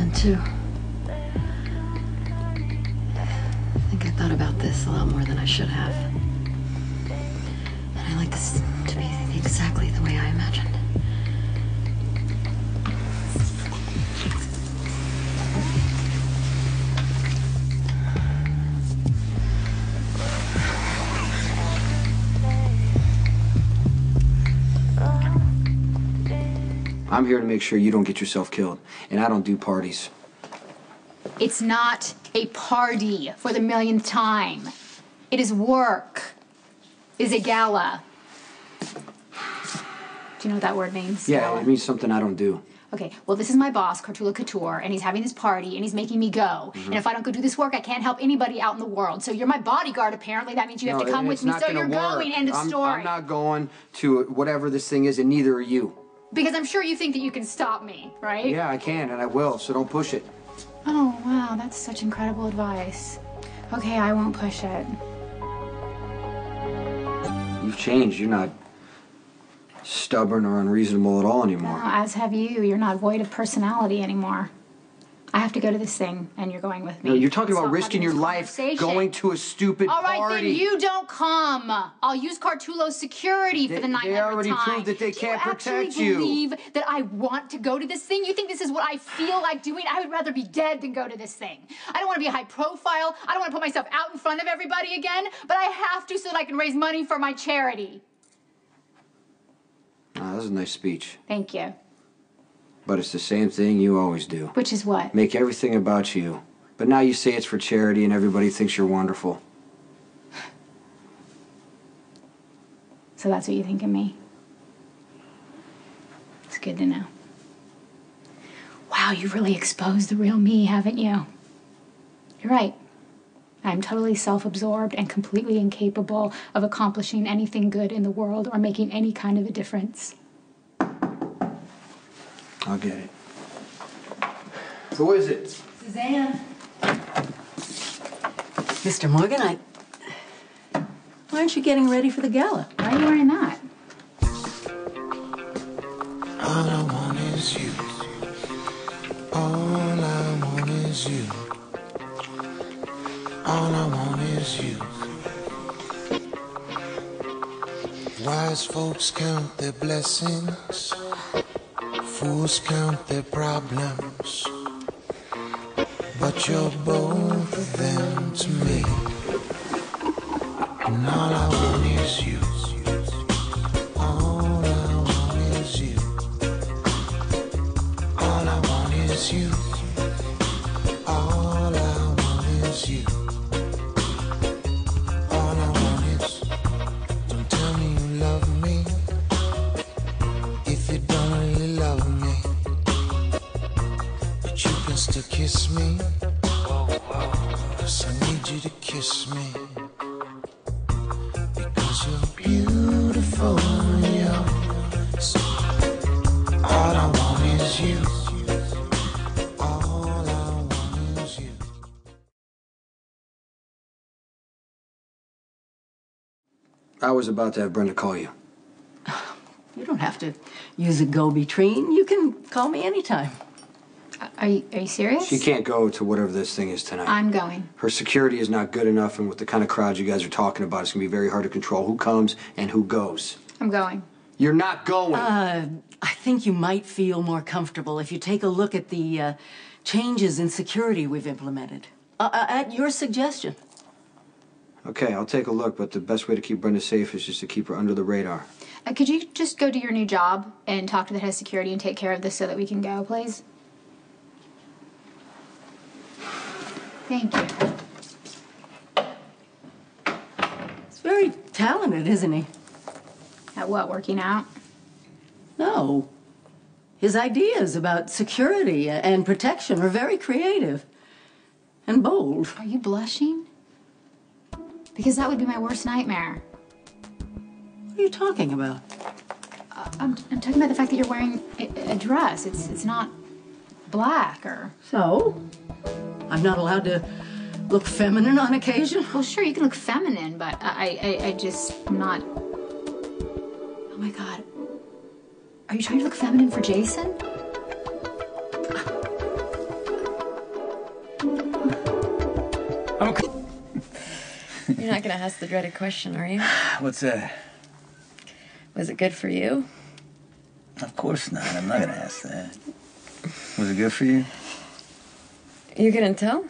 something, too. I think I thought about this a lot more than I should have. And I like this to be exactly the way I imagined. I'm here to make sure you don't get yourself killed, and I don't do parties. It's not a party for the millionth time. It is work. It is a gala. Do you know what that word means? Yeah, Gala? it means something I don't do. Okay, well, this is my boss, Cartula Couture, and he's having this party, and he's making me go. And if I don't go do this work, I can't help anybody out in the world. So you're my bodyguard, apparently. That means you have to come with me. So you're going, end of story. I'm not going to whatever this thing is, and neither are you. Because I'm sure you think that you can stop me, right? Yeah, I can, and I will, so don't push it. Oh, wow, that's such incredible advice. Okay, I won't push it. You've changed. You're not stubborn or unreasonable at all anymore. No, as have you. You're not void of personality anymore. I have to go to this thing, and you're going with me. No, you're talking about risking your life going to a stupid party. All right, then you don't come. I'll use Cartulo's security for the night. They already proved that they can't protect you. Do you actually believe that I want to go to this thing? You think this is what I feel like doing? I would rather be dead than go to this thing. I don't want to be high profile. I don't want to put myself out in front of everybody again, but I have to so that I can raise money for my charity. Oh, that was a nice speech. Thank you. But it's the same thing you always do. Which is what? Make everything about you. But now you say it's for charity and everybody thinks you're wonderful. So that's what you think of me? It's good to know. Wow, you've really exposed the real me, haven't you? You're right. I'm totally self-absorbed and completely incapable of accomplishing anything good in the world or making any kind of a difference. I'll get it. Who is it? Suzanne. Mr. Morgan, why aren't you getting ready for the gala? Why are you wearing that? All I want is you. All I want is you. All I want is you. Wise folks count their blessings. Fools count their problems. But you're both of them to me. And all I want is you. All I want is you. All I want is you. All I want is you. All I want is, don't tell me you love me if you don't really love me. But you can still kiss me. 'Cause I need you to kiss me. Because you're beautiful, yeah. So all I want is you. All I want is you. I was about to have Brenda call you. You don't have to use a go-between. You can call me anytime. Are you serious? She can't go to whatever this thing is tonight. I'm going. Her security is not good enough, and with the kind of crowd you guys are talking about, it's going to be very hard to control who comes and who goes. I'm going. You're not going. I think you might feel more comfortable if you take a look at the changes in security we've implemented. At your suggestion. Okay, I'll take a look, but the best way to keep Brenda safe is just to keep her under the radar. Could you just go do your new job and talk to the head of security and take care of this so that we can go, please? Thank you. He's very talented, isn't he? At what, working out? No. His ideas about security and protection are very creative and bold. Are you blushing? Because that would be my worst nightmare. What are you talking about? I'm talking about the fact that you're wearing a dress. It's not black or... So? I'm not allowed to look feminine on occasion? Well, sure, you can look feminine, but I just... I'm not... Oh, my God. Are you trying to look feminine for Jason? You're not gonna ask the dreaded question, are you? What's that? Was it good for you? Of course not. I'm not gonna ask that. Was it good for you? You couldn't tell?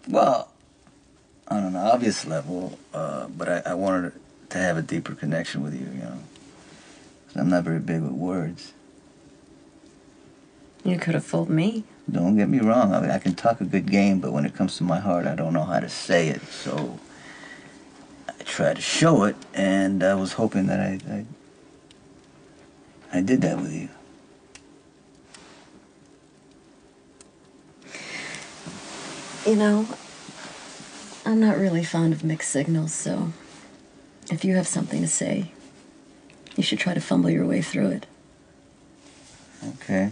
Well, on an obvious level, but I wanted to have a deeper connection with you, you know. I'm not very big with words. You could have fooled me. Don't get me wrong. I mean, I can talk a good game, but when it comes to my heart, I don't know how to say it. So I tried to show it, and I was hoping that I did that with you. You know, I'm not really fond of mixed signals, so if you have something to say, you should try to fumble your way through it. Okay.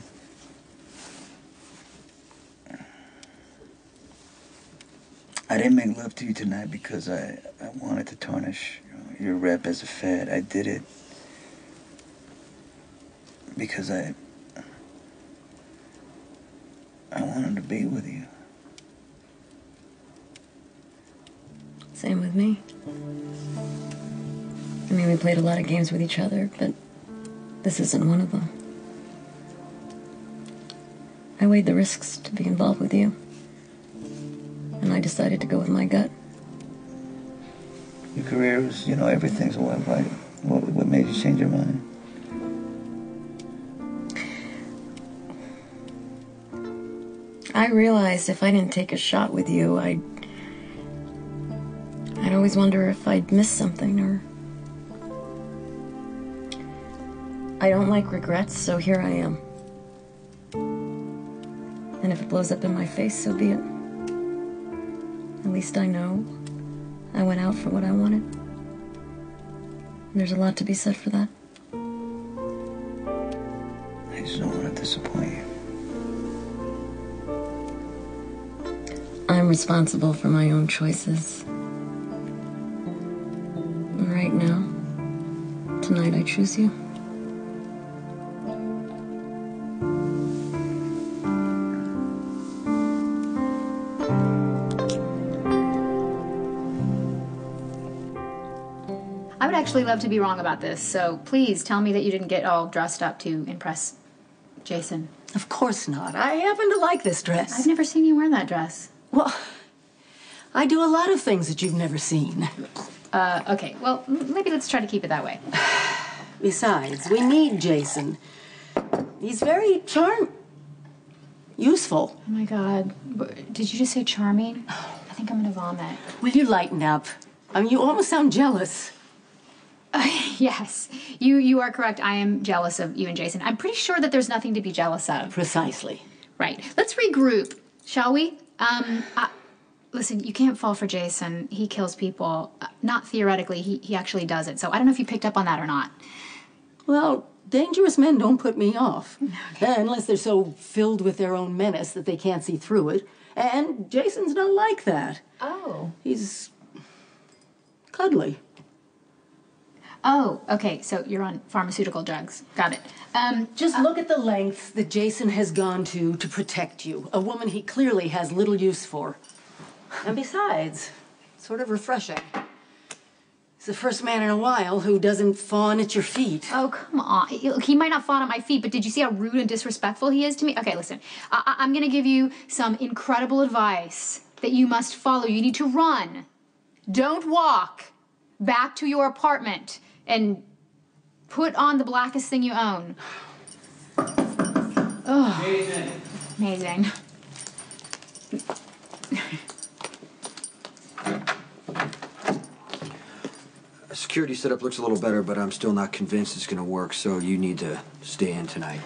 I didn't make love to you tonight because I wanted to tarnish your rep as a fad. I did it because I wanted to be with you. Same with me. I mean, we played a lot of games with each other, but this isn't one of them. I weighed the risks to be involved with you, and I decided to go with my gut. Your career is, you know, everything's what made you change your mind? I realized if I didn't take a shot with you, I'd always wonder if I'd miss something, or... I don't like regrets, so here I am. And if it blows up in my face, so be it. At least I know I went out for what I wanted. And there's a lot to be said for that. I just don't want to disappoint you. I'm responsible for my own choices. And right now, tonight I choose you. I would actually love to be wrong about this, so please tell me that you didn't get all dressed up to impress Jason. Of course not. I happen to like this dress. I've never seen you wear that dress. Well, I do a lot of things that you've never seen. Okay, well, maybe let's try to keep it that way. Besides, we need Jason. He's very useful. Oh my God, did you just say charming? I think I'm gonna vomit. Will you lighten up? I mean, you almost sound jealous. Yes, you are correct. I am jealous of you and Jason. I'm pretty sure that there's nothing to be jealous of. Precisely. Right. Let's regroup, shall we? Listen, you can't fall for Jason. He kills people. Not theoretically, he actually does it. So I don't know if you picked up on that or not. Well, dangerous men don't put me off. Unless they're so filled with their own menace that they can't see through it. And Jason's not like that. Oh. He's cuddly. Oh, okay, so you're on pharmaceutical drugs. Got it. Just look at the lengths that Jason has gone to protect you. A woman he clearly has little use for. And besides, sort of refreshing. He's the first man in a while who doesn't fawn at your feet. Oh, come on. He might not fawn at my feet, but did you see how rude and disrespectful he is to me? Okay, listen. I'm going to give you some incredible advice that you must follow. You need to run. Don't walk back to your apartment and put on the blackest thing you own. Oh, amazing. Security setup looks a little better, but I'm still not convinced it's going to work, so you need to stay in tonight.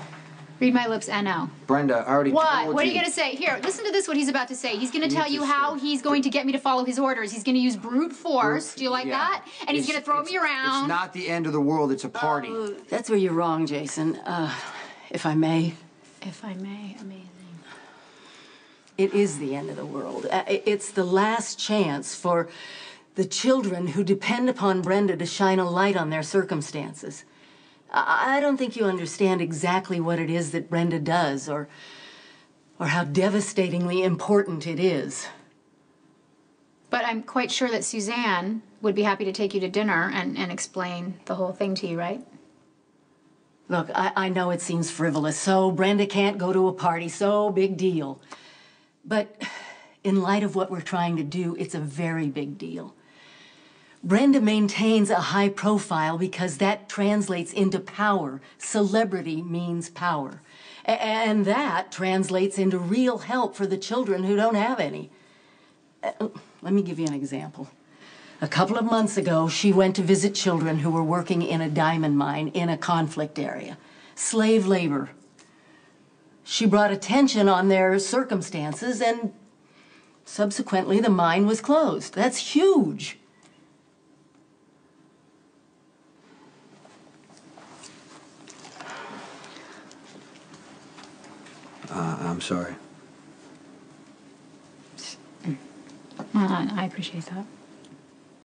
Read my lips, N.O. Brenda, I already told you. What are you going to say? Here, listen to this, what he's about to say. He's going to tell you how he's going to get me to follow his orders. He's going to use brute force. Do you like that? And he's going to throw me around. It's not the end of the world. It's a party. That's where you're wrong, Jason. If I may. If I may, amazing. It is the end of the world. It's the last chance for the children who depend upon Brenda to shine a light on their circumstances. I don't think you understand exactly what it is that Brenda does or how devastatingly important it is. But I'm quite sure that Suzanne would be happy to take you to dinner and explain the whole thing to you, right? Look, I know it seems frivolous, so Brenda can't go to a party, so big deal. But in light of what we're trying to do, it's a very big deal. Brenda maintains a high profile because that translates into power. Celebrity means power. And that translates into real help for the children who don't have any. Let me give you an example. A couple of months ago, she went to visit children who were working in a diamond mine in a conflict area. Slave labor. She brought attention on their circumstances, and subsequently the mine was closed. That's huge. I'm sorry. Well, I appreciate that.